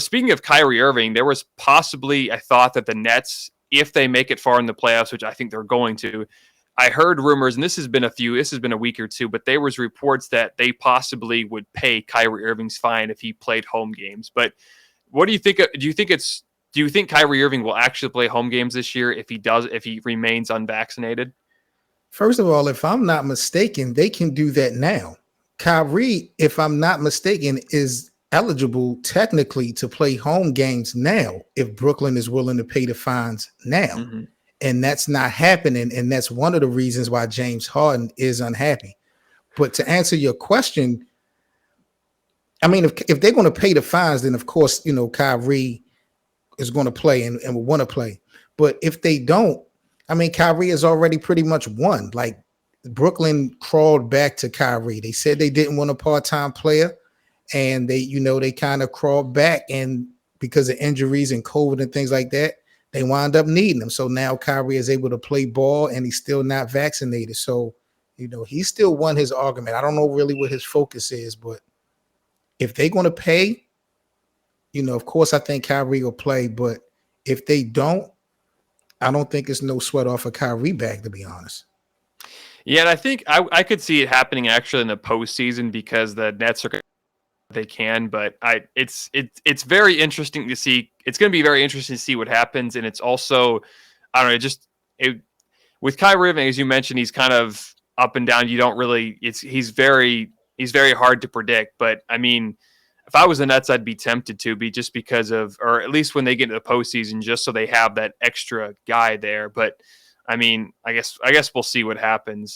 speaking of Kyrie Irving, there was possibly a thought that the Nets, if they make it far in the playoffs, which I think they're going to, I heard rumors, and this has been a week or two, but there was reports that they possibly would pay Kyrie Irving's fine if he played home games. But what do you think? Do you think Kyrie Irving will actually play home games this year if he remains unvaccinated? First of all, if I'm not mistaken, they can do that now. Kyrie, if I'm not mistaken, is eligible technically to play home games now if Brooklyn is willing to pay the fines now. Mm-hmm. And that's not happening. And that's one of the reasons why James Harden is unhappy. But to answer your question, I mean, if they're going to pay the fines, then of course, Kyrie is going to play and will want to play. But if they don't, I mean, Kyrie has already pretty much won. Like, Brooklyn crawled back to Kyrie. They said they didn't want a part-time player, and they kind of crawled back, and because of injuries and COVID and things like that, they wound up needing him. So now Kyrie is able to play ball, and he's still not vaccinated. So, he still won his argument. I don't know really what his focus is, but if they're going to pay, of course, I think Kyrie will play. But if they don't, I don't think it's no sweat off of Kyrie back, to be honest. Yeah, and I think I could see it happening actually in the postseason because the Nets are they can, but it's very interesting to see. It's going to be very interesting to see what happens, and it's also, I don't know, with Kyrie Irving, as you mentioned, he's kind of up and down. You don't really, he's very hard to predict. But I mean, if I was the Nets, I'd be tempted to be just because of, or at least when they get into the postseason, just so they have that extra guy there. But I mean, I guess we'll see what happens.